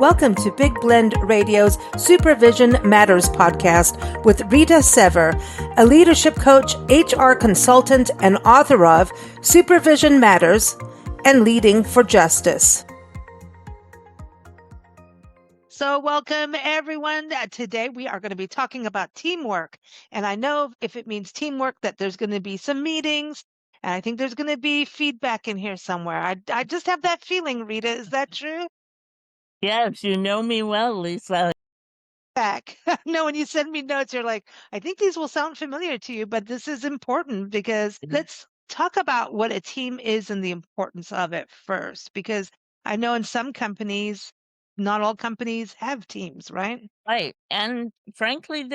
Welcome to Big Blend Radio's Supervision Matters podcast with Rita Sever, a leadership coach, HR consultant, and author of Supervision Matters and Leading for Justice. So welcome, everyone. Today we are going to be talking about teamwork. And I know if it means teamwork that there's going to be some meetings, and I think there's going to be feedback in here somewhere. I just have that feeling, Rita. Is that true? Yes, you know me well, Lisa. Back. No, when you send me notes, you're like, I think these will sound familiar to you, but this is important because let's talk about what a team is and the importance of it first. Because I know in some companies, not all companies have teams, right? Right. And frankly,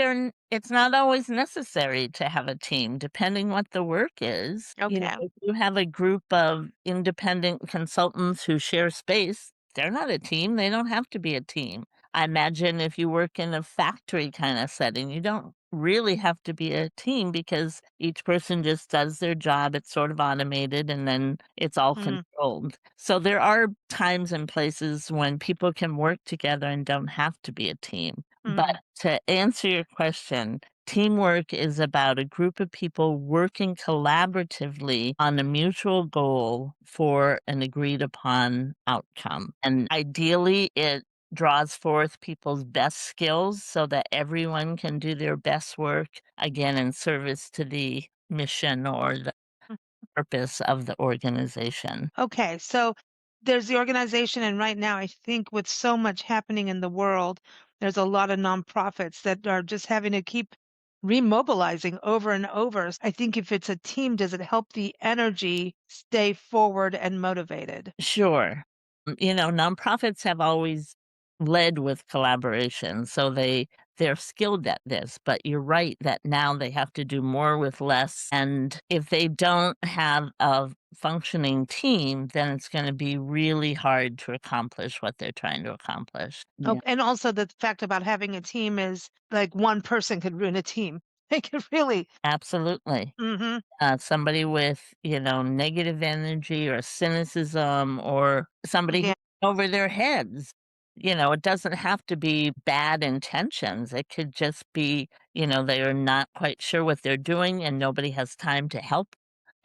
it's not always necessary to have a team, depending what the work is. Okay. If you have a group of independent consultants who share space, they're not a team. They don't have to be a team. I imagine if you work in a factory kind of setting, you don't really have to be a team because each person just does their job. It's sort of automated and then it's all Mm, controlled. So there are times and places when people can work together and don't have to be a team. But mm, to answer your question, teamwork is about a group of people working collaboratively on a mutual goal for an agreed upon outcome. And ideally, it draws forth people's best skills so that everyone can do their best work, again, in service to the mission or the mm. purpose of the organization. Okay, so there's the organization, and right now, I think with so much happening in the world, there's a lot of nonprofits that are just having to keep remobilizing over and over. I think if it's a team, does it help the energy stay forward and motivated? Sure. Nonprofits have always led with collaboration, so they're skilled at this, but you're right that now they have to do more with less, and if they don't have a functioning team, then it's gonna be really hard to accomplish what they're trying to accomplish. Oh, Yeah. and also the fact about having a team is like one person could ruin a team. They could really. Absolutely. Hmm. Somebody with, negative energy or cynicism or somebody who's Yeah. over their heads. It doesn't have to be bad intentions. It could just be, they are not quite sure what they're doing and nobody has time to help.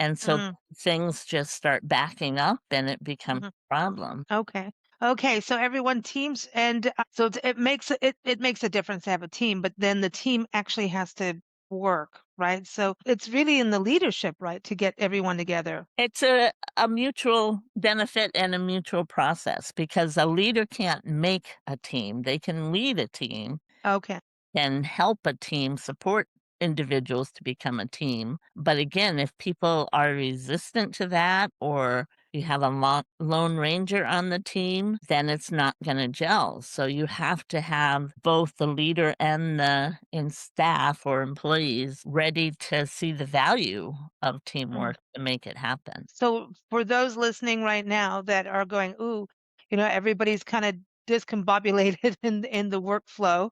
And so Mm-hmm. things just start backing up and it becomes a problem. Okay. Okay. So everyone teams, and so it makes a difference to have a team, but then the team actually has to work, right? So it's really in the leadership, right, to get everyone together. It's a mutual benefit and a mutual process because a leader can't make a team. They can lead a team, Okay. can help a team support individuals to become a team. But again, if people are resistant to that or you have a lone ranger on the team, then it's not going to gel. So you have to have both the leader and the in staff or employees ready to see the value of Mm. teamwork to make it happen. So for those listening right now that are going, ooh, everybody's kind of discombobulated in the workflow.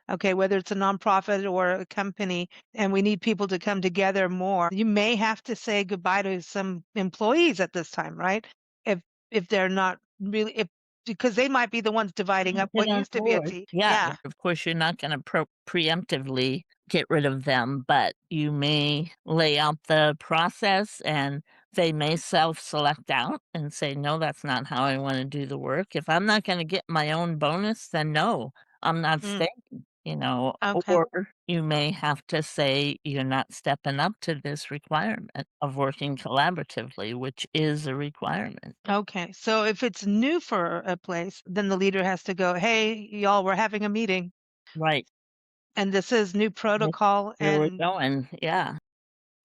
Okay, whether it's a nonprofit or a company, and we need people to come together more. You may have to say goodbye to some employees at this time, right? If if they're not really if because they might be the ones dividing up what Get on used to be a board. team. Yeah, Yeah. of course, you're not gonna preemptively get rid of them, but you may lay out the process, and they may self-select out and say, "No, that's not how I wanna do the work. If I'm not gonna get my own bonus, then no, I'm not Mm, staying." okay. Or you may have to say, "You're not stepping up to this requirement of working collaboratively," which is a requirement. Okay. So if it's new for a place, then the leader has to go, "Hey, y'all, we're having a meeting, Right. and this is new That's protocol." where we're And going, yeah.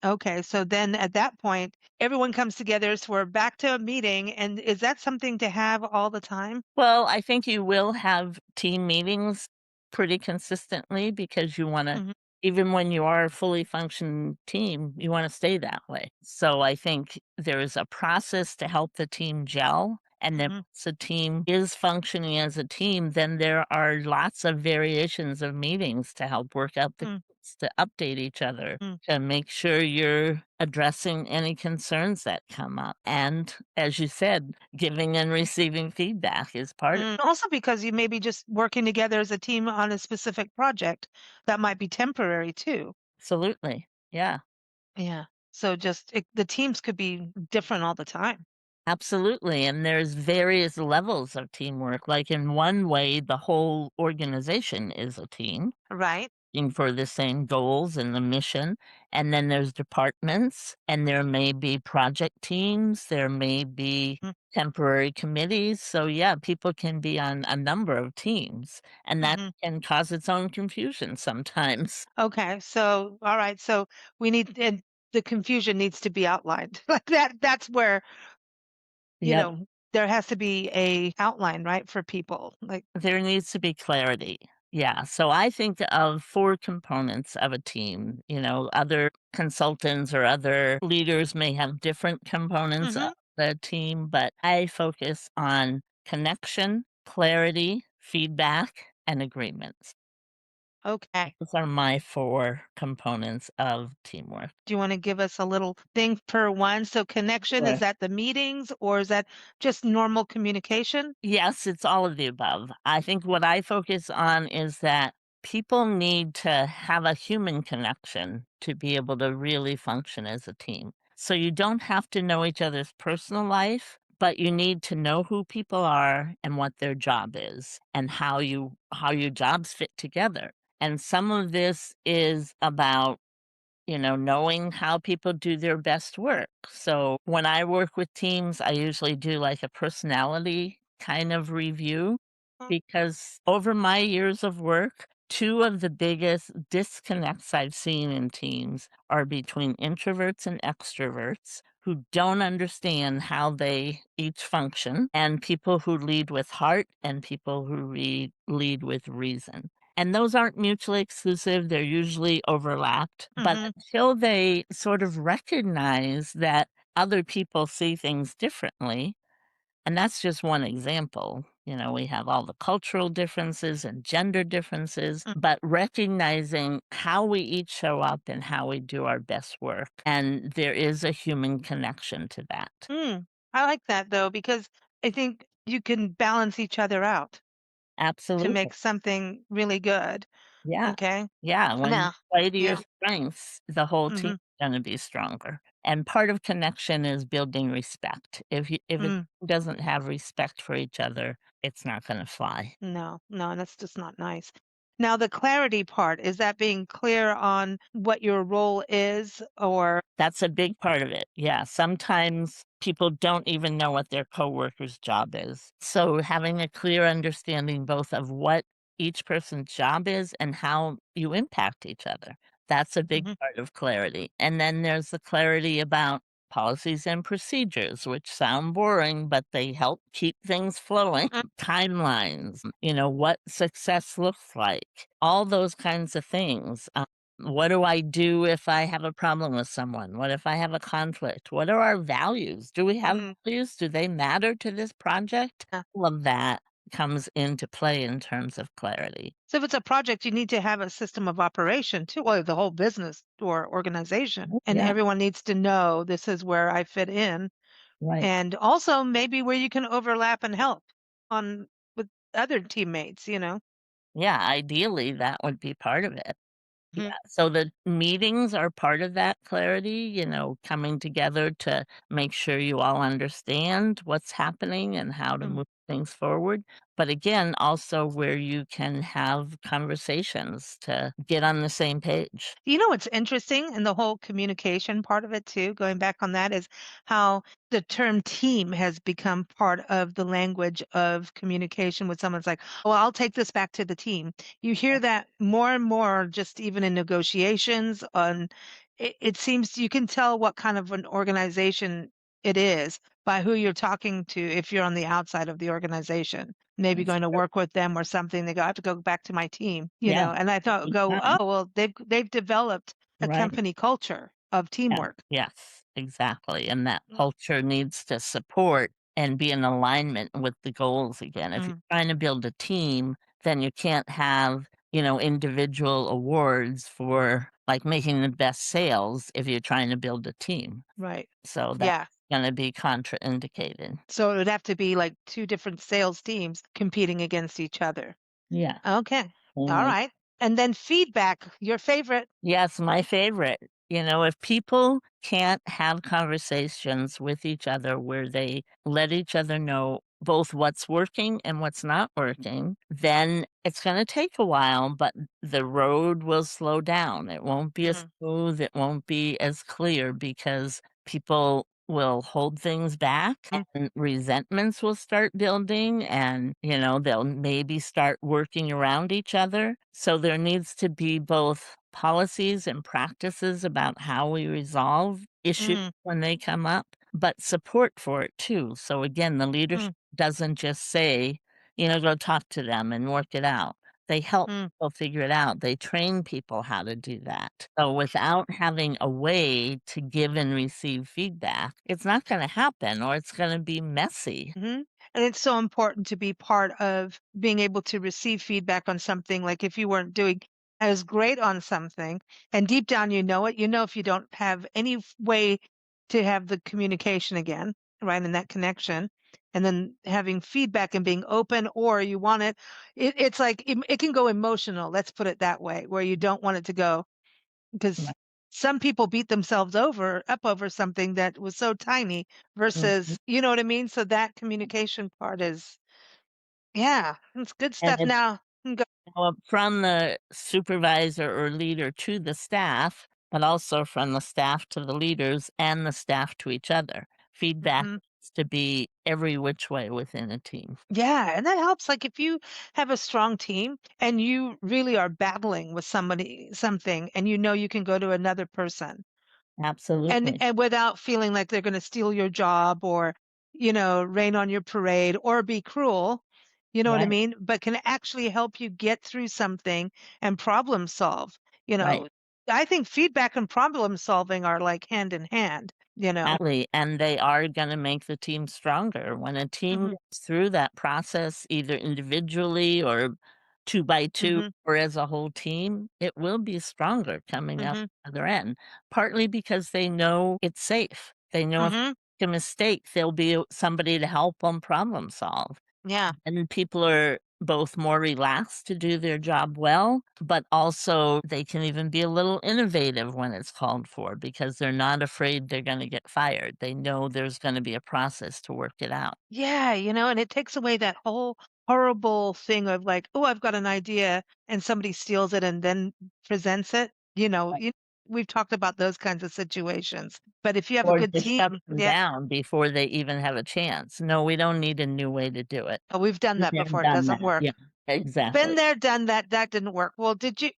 okay, so then at that point, everyone comes together, so we're back to a meeting. And is that something to have all the time? Well, I think you will have team meetings pretty consistently because you wanna Hmm. even when you are a fully functioning team, you wanna stay that way. So I think there is a process to help the team gel, and then Hmm. once a team is functioning as a team, then there are lots of variations of meetings to help work out the chance to update each other Mm, to make sure you're addressing any concerns that come up. And as you said, giving and receiving feedback is part of. Also because you may be just working together as a team on a specific project that might be temporary too. Absolutely. Yeah. Yeah. So the teams could be different all the time. Absolutely, and there's various levels of teamwork. Like, in one way, the whole organization is a team Right? working for the same goals and the mission, and then there's departments, and there may be project teams, there may be Mm, temporary committees, so, yeah, people can be on a number of teams, and that mhm. can cause its own confusion sometimes. Okay. So, all right. So we need, and the confusion needs to be outlined. Like that's where, you Yep. know, there has to be a outline, right, for people. Like, There needs to be clarity. Yeah. So I think of 4 components of a team. Other consultants or other leaders may have different components of hmm the team, but I focus on connection, clarity, feedback, and agreements. okay. Those are my 4 components of teamwork. Do you want to give us a little thing per one? So connection, is Sure. that the meetings or is that just normal communication? Yes, it's all of the above. I think what I focus on is that people need to have a human connection to be able to really function as a team. So you don't have to know each other's personal life, but you need to know who people are and what their job is and how your jobs fit together. And some of this is about knowing how people do their best work. So when I work with teams, I usually do like a personality kind of review Mm, because over my years of work, two of the biggest disconnects I've seen in teams are between introverts and extroverts who don't understand how they each function, and people who lead with heart and people who lead with reason. And those aren't mutually exclusive, they're usually overlapped, but mhm, until they sort of recognize that other people see things differently, and that's just one example. We have all the cultural differences and gender differences, mm, but recognizing how we each show up and how we do our best work. And there is a human connection to that. mm. I like that though, because I think you can balance each other out to Absolutely. make something really good. Yeah. Okay. Yeah, when you Now, play to your yeah. strengths, the whole team's hmm gonna be stronger, and part of connection is building respect. If it Mm, doesn't have respect for each other, it's not gonna fly. no, no, that's just not nice. Now, the clarity part, is that being clear on what your role is or That's a big part of it, yeah, sometimes people don't even know what their coworker's job is, so having a clear understanding both of what each person's job is and how you impact each other, that's a big Mhm. part of clarity, and then there's the clarity about policies and procedures, which sound boring, but they help keep things flowing, Mm, timelines, what success looks like, all those kinds of things, what do I do if I have a problem with someone? What if I have a conflict? What are our values? Do we have mm, values? Do they matter to this project? yeah. All of that comes into play in terms of clarity. So if it's a project, you need to have a system of operation too, or the whole business or organization, Oh, and yeah, everyone needs to know this is where I fit in, right. and also maybe where you can overlap and help on with other teammates. Yeah, ideally, that would be part of it. Yeah, Mhm, so the meetings are part of that clarity, coming together to make sure you all understand what's happening and how to mm. move things forward. But again, also where you can have conversations to get on the same page. You know what's interesting in the whole communication part of it too, going back on that, is how the term team has become part of the language of communication with someone's like, well, I'll take this back to the team. You hear that more and more, just even in negotiations on it seems you can tell what kind of an organization it is by who you're talking to if you're on the outside of the organization. Maybe That's going to true. work with them or something. They go, I have to go back to my team, Yeah, and I thought, big go, time. oh, well, they've developed a Right. company culture of Yeah. teamwork. Yes, exactly. And that Mm, culture needs to support and be in alignment with the goals again. If you're mm, trying to build a team, then you can't have individual awards for, like, making the best sales if you're trying to build a team. Right. So that's Yeah. gonna be contraindicated. So it would have to be like two different sales teams competing against each other. Yeah. Okay. All And right. And then feedback, your favorite. yes, my favorite. If people can't have conversations with each other where they let each other know both what's working and what's not working, then it's going to take a while, but the road will slow down. It won't be as Mhm, smooth, it won't be as clear because people will hold things back mhm, and resentments will start building and they'll maybe start working around each other. So there needs to be both policies and practices about how we resolve issues mhm, when they come up, but support for it too. So again, the leadership mhm, doesn't just say, go talk to them and work it out. They help mhm, people figure it out. They train people how to do that. So without having a way to give and receive feedback, it's not going to happen or it's going to be messy. mhm. And it's so important to be part of being able to receive feedback on something. Like if you weren't doing as great on something, and deep down you know it, if you don't have any way to have the communication again, right, and that connection, and then having feedback and being open, or you want it's like it can go emotional. Let's put it that way, where you don't want it to go. Because Right. some people beat themselves up over something that was so tiny Mhm. versus, you know what I mean? So that communication part is, yeah, it's good And stuff. it's Now, go, from the supervisor or leader to the staff, but also from the staff to the leaders and the staff to each other. Feedback mhm. needs to be every which way within a team. Yeah, and that helps. Like if you have a strong team and you really are battling with something, and you can go to another person and Absolutely. and without feeling like they're going to steal your job or rain on your parade or be cruel, you know what I Right, mean, but can actually help you get through something and problem solve. you right. know I think feedback and problem solving are like hand in hand. Absolutely, and they are gonna make the team stronger. When a team Hmm. gets through that process, either individually or 2 by 2 Hmm. or as a whole team, it will be stronger coming out Hmm. the other end, partly because they know it's safe. They know if Hmm. they make a mistake, there'll be somebody to help them problem solve. Yeah. And people are both more relaxed to do their job well, but also they can even be a little innovative when it's called for because they're not afraid they're going to get fired. They know there's going to be a process to work it out. Yeah, and it takes away that whole horrible thing of like, oh, I've got an idea and somebody steals it and then presents it. We've talked about those kinds of situations. But if you have a Or good just shut team, them yeah, down before they even have a chance. No, we don't need a new way to do it. oh, we've done Been that there, before. It done doesn't that. work. Yeah, exactly. Been there, done that. That didn't work. Well, did you?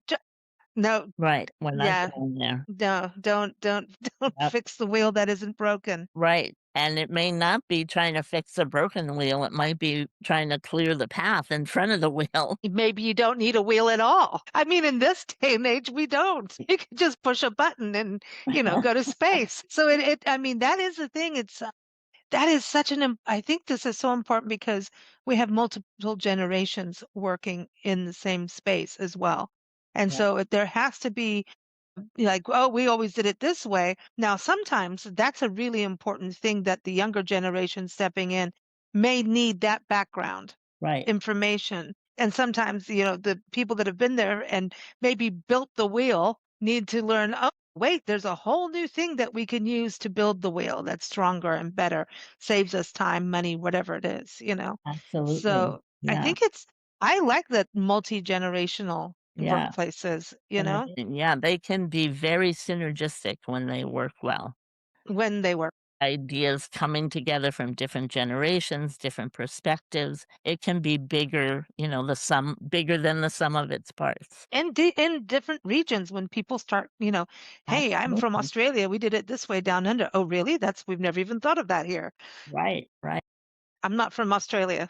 No, Right. We're not yeah, going there. no, don't Yep. fix the wheel that isn't broken. Right, and it may not be trying to fix a broken wheel, it might be trying to clear the path in front of the wheel. Maybe you don't need a wheel at all. I mean, in this day and age, we don't. You can just push a button and, go to space. So I mean, that is the thing. That is such I think this is so important because we have multiple generations working in the same space as well. And Right, so there has to be like, oh, we always did it this way. Now, sometimes that's a really important thing that the younger generation stepping in may need that background right, information. And sometimes, the people that have been there and maybe built the wheel need to learn, oh, wait, there's a whole new thing that we can use to build the wheel that's stronger and better, saves us time, money, whatever it is. absolutely. So I Yeah, think I like that multi-generational yeah, workplaces, yeah, they can be very synergistic when they work well. when they work. Ideas coming together from different generations, different perspectives, it can be bigger, the sum bigger than the sum of its parts. And in different regions, when people start, hey, I'm from Absolutely. Australia. We did it this way down under. Oh, really? We've never even thought of that here. Right, right. I'm not from Australia,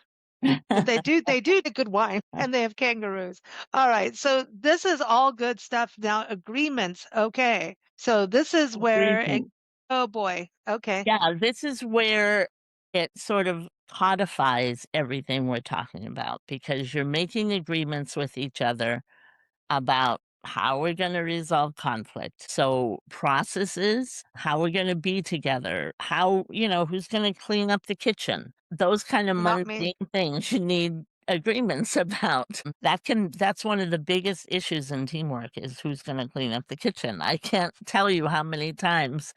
but they do the good wine and they have kangaroos. All right. So this is all good stuff. Now, agreements. Okay. So this is Agreement. oh boy. Okay. Yeah, this is where it sort of codifies everything we're talking about because you're making agreements with each other about how we're going to resolve conflict. So, processes, how we're going to be together, how, who's going to clean up the kitchen. Those kind of Not me. mundane things you need agreements about. That's one of the biggest issues in teamwork is who's going to clean up the kitchen. I can't tell you how many times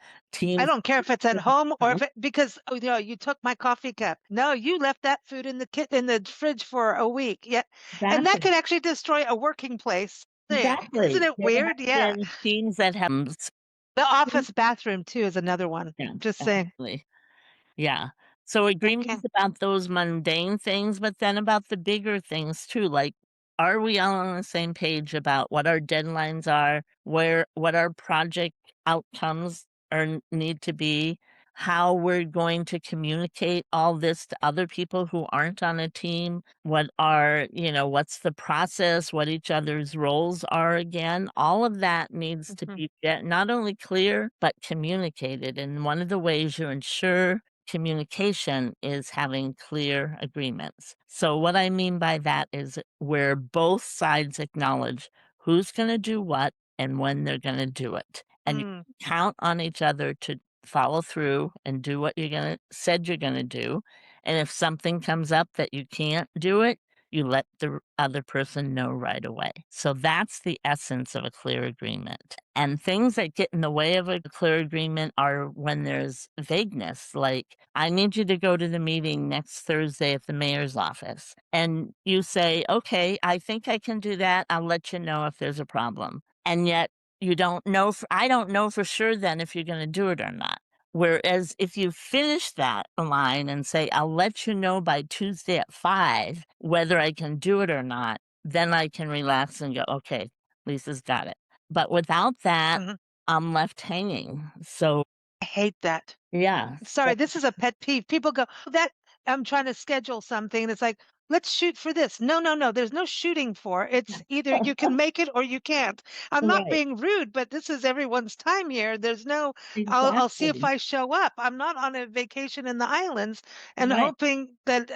I teams don't care if it's at home or if it because oh, you took my coffee cup. No, you left that food in the fridge for a week. Yeah, and that exactly could actually destroy a working place thing. Isn't exactly it there weird? have Yeah. been teams that have The office bathroom too is another one. yeah, Just saying. absolutely. Yeah. So Okay. agreements about those mundane things, but then about the bigger things too, like, are we all on the same page about what our deadlines are, what our project outcomes need to be, how we're going to communicate all this to other people who aren't on a team, what's the process, what each other's roles are again. All of that needs to Mhm. be not only clear, but communicated. And one of the ways you ensure communication is having clear agreements. So, what I mean by that is where both sides acknowledge who's going to do what and when they're going to do it. And you Mm. count on each other to follow through and do what said you're going to do. And if something comes up that you can't do it, you let the other person know right away. So that's the essence of a clear agreement. And things that get in the way of a clear agreement are when there's vagueness, like, I need you to go to the meeting next Thursday at the mayor's office. And you say, okay, I think I can do that. I'll let you know if there's a problem. And yet you don't know, I don't know for sure then if you're going to do it or not. Whereas if you finish that line and say, I'll let you know by Tuesday at 5 whether I can do it or not, then I can relax and go, okay, Lisa's got it. But without that, Mhm. I'm left hanging. So, I hate that. yeah. Sorry, this is a pet peeve. People go, that I'm trying to schedule something. And it's like, let's shoot for this. No, no, no. There's no shooting for. It's either you can make it or you can't. I'm not Right. being rude, but this is everyone's time here. There's no, I'll see if Exactly. I show up. I'm not on a vacation in the islands and Right. hoping that,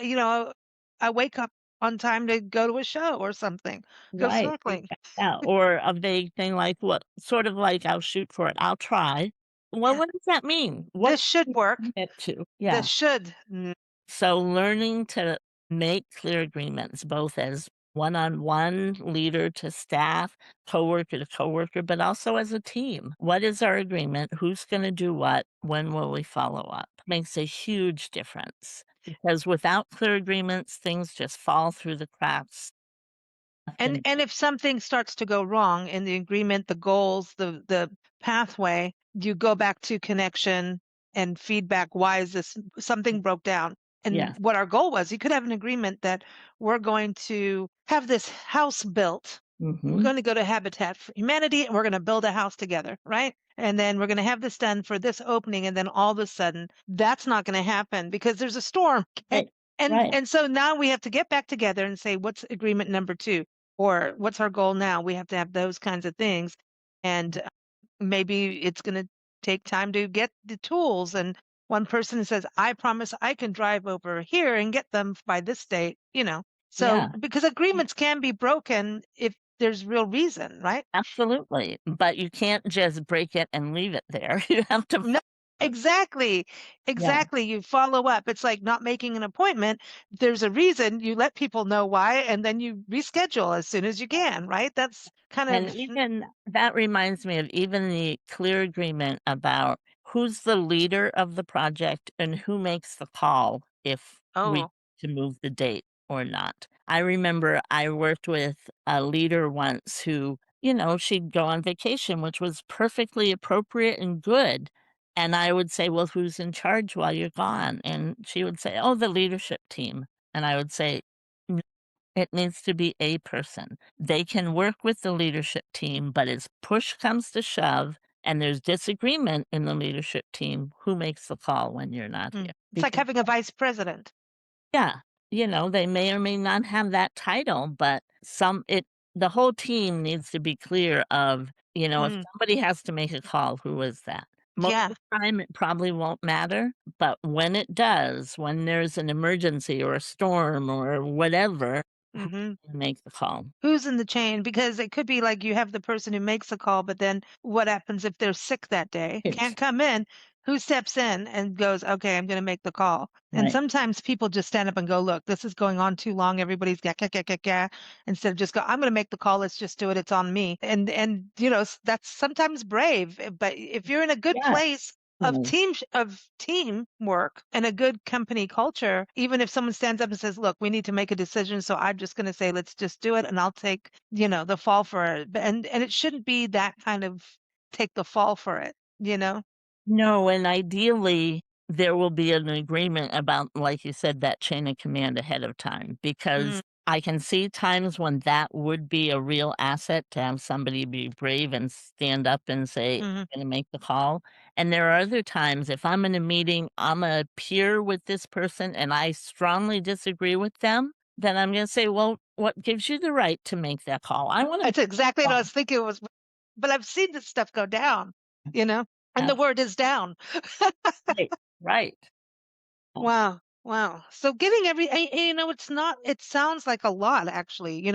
I wake up on time to go to a show or something, go Right. snorkeling. Yeah. Or a vague thing like what sort of like I'll shoot for it. I'll try. Well, Yeah. what does that mean? What This should work. commit to? This Yeah. should. So learning to make clear agreements, both as one-on-one, leader to staff, coworker to coworker, but also as a team. What is our agreement? Who's going to do what? When will we follow up? Makes a huge difference because without clear agreements, things just fall through the cracks. Nothing. And if something starts to go wrong in the agreement, the goals, the pathway, you go back to connection and feedback. Why is this something broke down? And Yes. what our goal was, you could have an agreement that we're going to have this house built. We're Mhm. going to go to Habitat for Humanity and we're going to build a house together, right? And then we're going to have this done for this opening. And then all of a sudden, that's not going to happen because there's a storm. Okay? Right. And Right. and so now we have to get back together and say, what's agreement number two? Or what's our goal now? We have to have those kinds of things. And maybe it's going to take time to get the tools. And one person says, I promise I can drive over here and get them by this date. So, Yeah. because agreements can be broken if there's real reason, right? Absolutely. But you can't just break it and leave it there. You have to No, exactly. yeah. Exactly. You follow up. It's like not making an appointment. There's a reason. You let people know why, and then you reschedule as soon as you can, right? That's kind And of, even that reminds me of even the clear agreement about who's the leader of the project and who makes the call if we oh, to move the date or not. I remember I worked with a leader once who, she'd go on vacation, which was perfectly appropriate and good. And I would say, well, who's in charge while you're gone? And she would say, oh, the leadership team. And I would say, it needs to be a person. They can work with the leadership team, but as push comes to shove and there's disagreement in the leadership team, who makes the call when you're not here? it's like Because, having a vice president. yeah, they may or may not have that title, but the whole team needs to be clear of, if Mm, somebody has to make a call, who is that? Most yeah. of the time, it probably won't matter, but when it does, when there's an emergency or a storm or whatever, Who's Hmm. gonna make the call? Who's in the chain? Because it could be like you have the person who makes a call, but then what happens if they're sick that day, Right, can't come in? Who steps in and goes, okay, I'm going to make the call? And right. sometimes people just stand up and go, look, this is going on too long. Everybody's got, instead of just go, I'm going to make the call. Let's just do it. It's on me. And that's sometimes brave. But if you're in a good Yeah. place of Mhm. teamwork and a good company culture, even if someone stands up and says, look, we need to make a decision, so I'm just going to say let's just do it and I'll take the fall for it. And it shouldn't be that kind of take the fall for it. No, and ideally, there will be an agreement about, like you said, that chain of command ahead of time, Mm, because I can see times when that would be a real asset to have somebody be brave and stand up and say, hmm "I'm gonna make the call." And there are other times, if I'm in a meeting, I'm a peer with this person and I strongly disagree with them, then I'm gonna say, "Well, what gives you the right to make that call? I wanna make that's exactly the what I call." was thinking. But I've seen this stuff go down you know and the Ab word is down. Right, right. Wow. Wow. So getting it's not, it sounds like a lot, actually.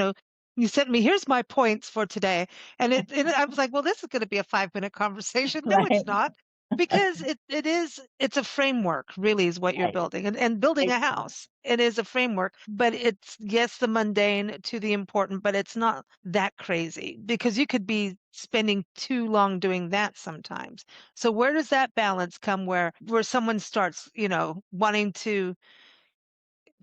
You sent me, here's my points for today. And I was like, well, this is going to be a 5-minute conversation. No, Right, it's not. Because it's a framework, really, is what you're right. building. And building a house, it is a framework, but it's, yes, the mundane to the important, but it's not that crazy because you could be spending too long doing that sometimes. So where does that balance come where someone starts, wanting to,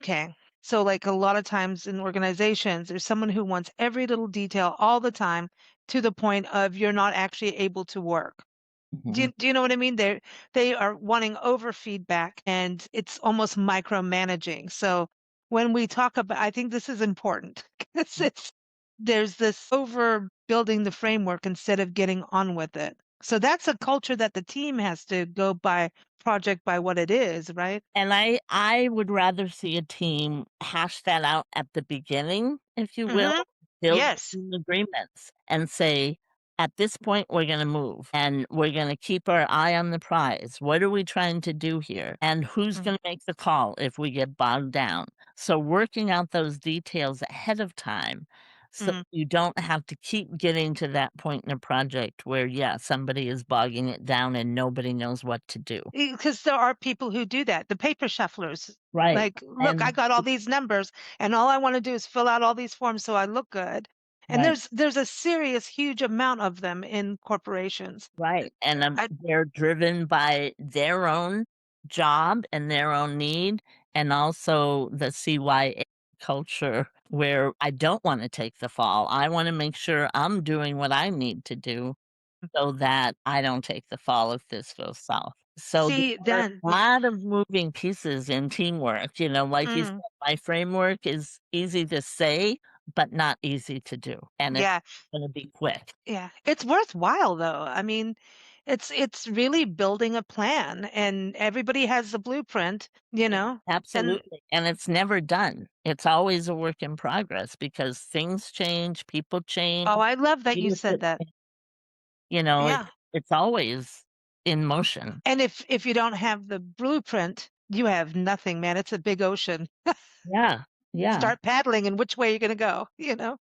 okay. So like a lot of times in organizations, there's someone who wants every little detail all the time to the point of you're not actually able to work. Do you, Mhm, do you know what I mean? They are wanting over feedback and it's almost micromanaging. So when we talk about, I think this is important because there's this over building the framework instead of getting on with it. So that's a culture that the team has to go by project by what it is, right? and I would rather see a team hash that out at the beginning, if you will, Hmm. build Yes. some agreements and say, "At this point, we're gonna move, and we're gonna keep our eye on the prize. What are we trying to do here? And who's Mm-hmm. gonna make the call if we get bogged down?" So working out those details ahead of time, so you don't have to keep getting to that point in a project where, yeah, somebody is bogging it down and nobody knows what to do. Because there are people who do that, the paper shufflers. Right, Like, look, I and got all these numbers, and all I want to do is fill out all these forms so I look good. And right, there's a serious, huge amount of them in corporations. right, and, I they're driven by their own job and their own need, and also the CYA culture where I don't wanna take the fall. I wanna make sure I'm doing what I need to do so that I don't take the fall if this goes south. So see there are then, a yeah. lot of moving pieces in teamwork, like you said, Mm, my framework is easy to say, but not easy to do, and it's yeah, gonna be quick. yeah. It's worthwhile though. I mean, it's really building a plan, and everybody has the blueprint. And Absolutely, and it's never done. It's always a work in progress because things change, people change, oh, I love that you said leadership that. cha you know, it Yeah. it's always in motion. And if you don't have the blueprint, you have nothing, man. It's a big ocean. Yeah, yeah, Start paddling and which way you're gonna go?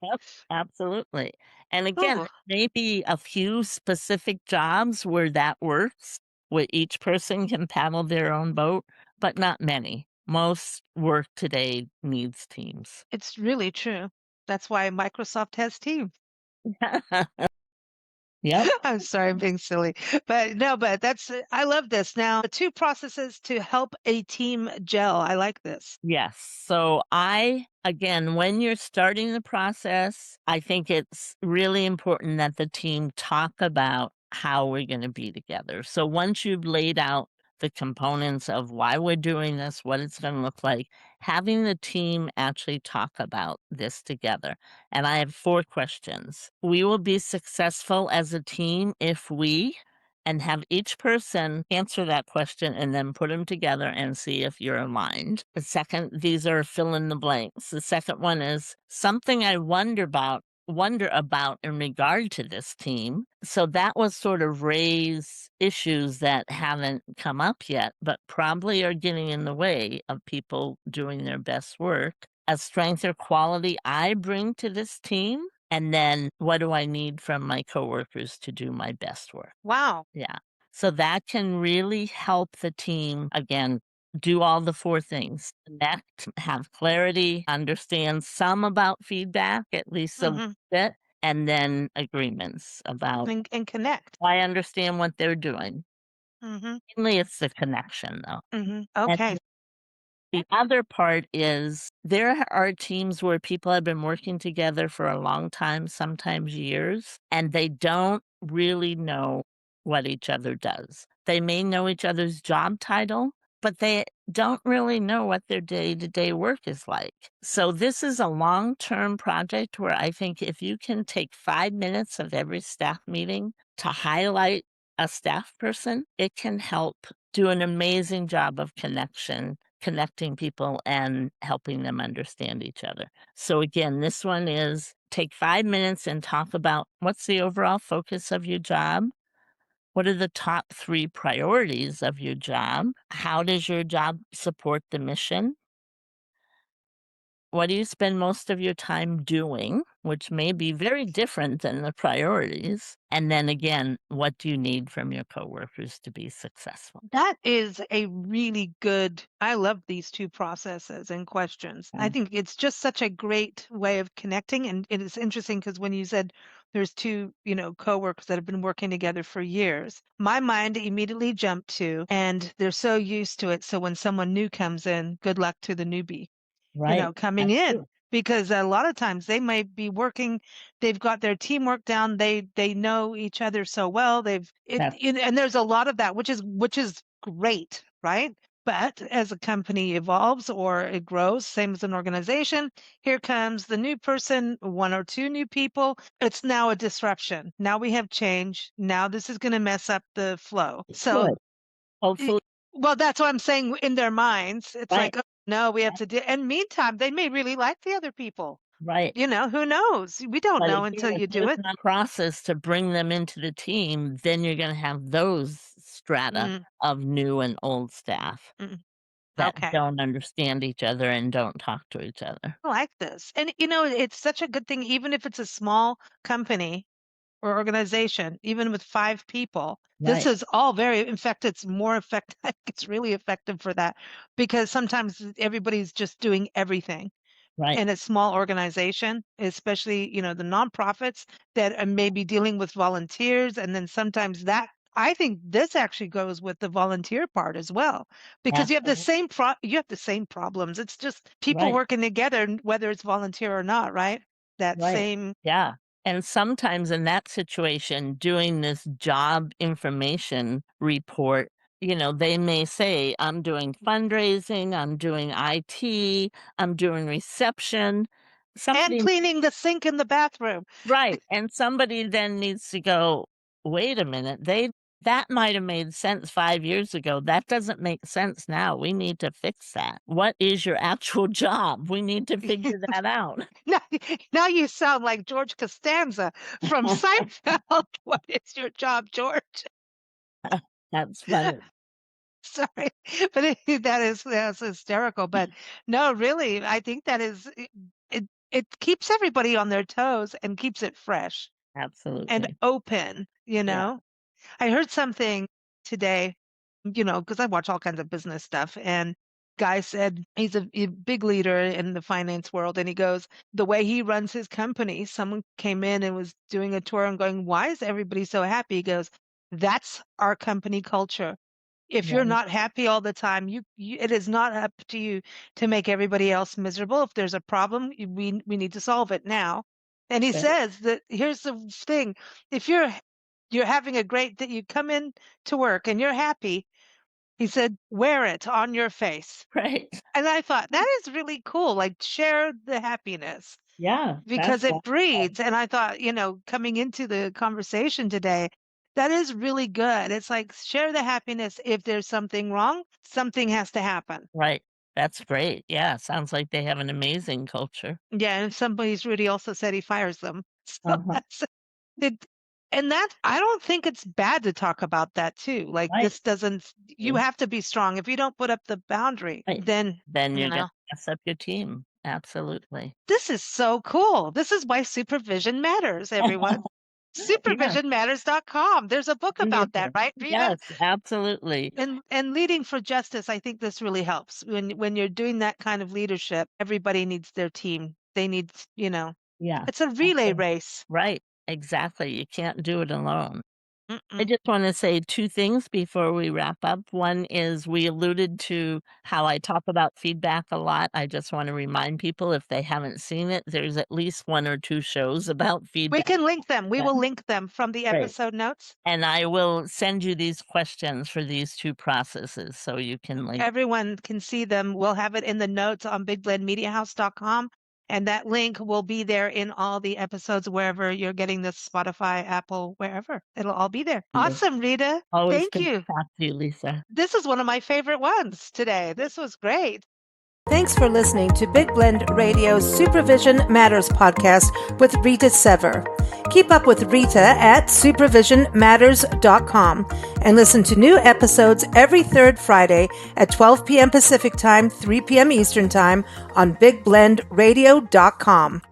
yep, absolutely, and again, Ooh, maybe a few specific jobs where that works, where each person can paddle their own boat, but not many. Most work today needs teams. it's really true. That's why Microsoft has Teams. Yep. I'm sorry, I'm being silly. But no, but I love this. Now, the two processes to help a team gel. I like this. Yes. So again, when you're starting the process, I think it's really important that the team talk about how we're going to be together. So once you've laid out the components of why we're doing this, what it's going to look like, having the team actually talk about this together. And I have 4 questions. We will be successful as a team if we, and have each person answer that question and then put them together and see if you're aligned. The second, these are fill in the blanks. The second one is something I wonder about in regard to this team. So that was sort of raise issues that haven't come up yet, but probably are getting in the way of people doing their best work. a strength or quality I bring to this team, and then what do I need from my coworkers to do my best work? Wow. Yeah. So that can really help the team, again, do all the 4 things: connect, have clarity, understand some about feedback, at least a Hmm. bit, and then agreements about, And connect. I understand what they're doing. Hmm. Mainly it's the connection, though. Hmm. And Okay. the other part is there are teams where people have been working together for a long time, sometimes years, and they don't really know what each other does. They may know each other's job title, but they don't really know what their day to day work is like. So, this is a long term project where I think if you can take 5 minutes of every staff meeting to highlight a staff person, it can help do an amazing job of connecting people and helping them understand each other. So again, this one is take 5 minutes and talk about what's the overall focus of your job? What are the top 3 priorities of your job? How does your job support the mission? What do you spend most of your time doing, which may be very different than the priorities? And then again, what do you need from your coworkers to be successful? That is a really good, I love these two processes and questions. I Okay. think it's just such a great way of connecting. And it is interesting because when you said there's two, coworkers that have been working together for years, my mind immediately jumped to, and they're so used to it. So when someone new comes in, good luck to the newbie, Right. coming That's in. true. Because a lot of times they might be working, they've got their teamwork down, they know each other so well. That's And there's a lot of that, which is great, right? But as a company evolves or it grows, same as an organization, here comes the new person, one or two new people. It's now a disruption. Now we have change. Now this is going to mess up the flow. So good. I Hopefully, well, that's what I'm saying in their minds. It's right. like, "Oh, no, we have to do." And meantime, they may really like the other people. Right. Who knows? We don't But know again, until if you do there's it. not a process to bring them into the team, then you're gonna have those strata Mm, of new and old staff mm, that okay. don't understand each other and don't talk to each other. I like this. And it's such a good thing, even if it's a small company or organization, even with 5 people. This Right, is all very, in fact, it's more effective. It's really effective for that because sometimes everybody's just doing everything. right. In a small organization, especially, the nonprofits that are maybe dealing with volunteers. And then sometimes that, I think this actually goes with the volunteer part as well, because Absolutely. you have the same problems. It's just people Right, working together, whether it's volunteer or not, right? That right. same, Yeah, and sometimes in that situation, doing this job information report, they may say, "I'm doing fundraising, I'm doing IT, I'm doing reception." and Somebody cleaning the sink in the bathroom. Right, and somebody then needs to go, "Wait a minute, that might have made sense 5 years ago, that doesn't make sense now, we need to fix that. What is your actual job? We need to figure that out." Now, now you sound like George Costanza from Seinfeld. What is your job, George? That's funny. Sorry, but that's hysterical. But no, really, I think that is it keeps everybody on their toes and keeps it fresh and Absolutely. open, Yeah, I heard something today, because I watch all kinds of business stuff, and guy said he's a big leader in the finance world, and he goes, the way he runs his company, someone came in and was doing a tour and going, "Why is everybody so happy?" He goes, "That's our company culture. If you're right, not happy all the time, it is not up to you to make everybody else miserable. If there's a problem, we need to solve it now." And he right, says that here's the thing: if you're having a great that you come in to work and you're happy, he said, wear it on your face. right. And I thought that is really cool. Like share the happiness Yeah, because that's it wonderful. breeds. And I thought, coming into the conversation today, that is really good. It's like share the happiness. If there's something wrong, something has to happen. Right, that's great, yeah, sounds like they have an amazing culture. Yeah. And if somebody's rude, he also said he fires them. So Uh-huh, that's it. And that, I don't think it's bad to talk about that too. Like right, this doesn't, you true, have to be strong. If you don't put up the boundary, right. then, Then you you're gonna know, mess up your team. Absolutely. This is so cool. This is why supervision matters, everyone. Yeah. Supervisionmatters.com. There's a book Yeah. about that, right, Rita? Yes, absolutely. And leading for justice, I think this really helps. When you're doing that kind of leadership, everybody needs their team. They need, Yeah. it's a relay Absolutely. race. Right. Exactly. You can't do it alone. I Mm-mm. just wanna say 2 things before we wrap up. One is we alluded to how I talk about feedback a lot. I just wanna remind people if they haven't seen it, there's at least 1 or 2 shows about We feedback. can link them. We Yeah. will link them from the Great. episode notes. And I will send you these questions for these 2 processes so you can link. Everyone can see them. We'll have it in the notes on bigblendmediahouse.com. And that link will be there in all the episodes, wherever you're getting this, Spotify, Apple, wherever. It'll all be there. Awesome, Rita. Always Thank good you. to talk to you, Lisa. This is one of my favorite ones today. This was great. Thanks for listening to Big Blend Radio's Supervision Matters podcast with Rita Sever. Keep up with Rita at supervisionmatters.com and listen to new episodes every third Friday at 12 p.m. Pacific Time, 3 p.m. Eastern Time on bigblendradio.com.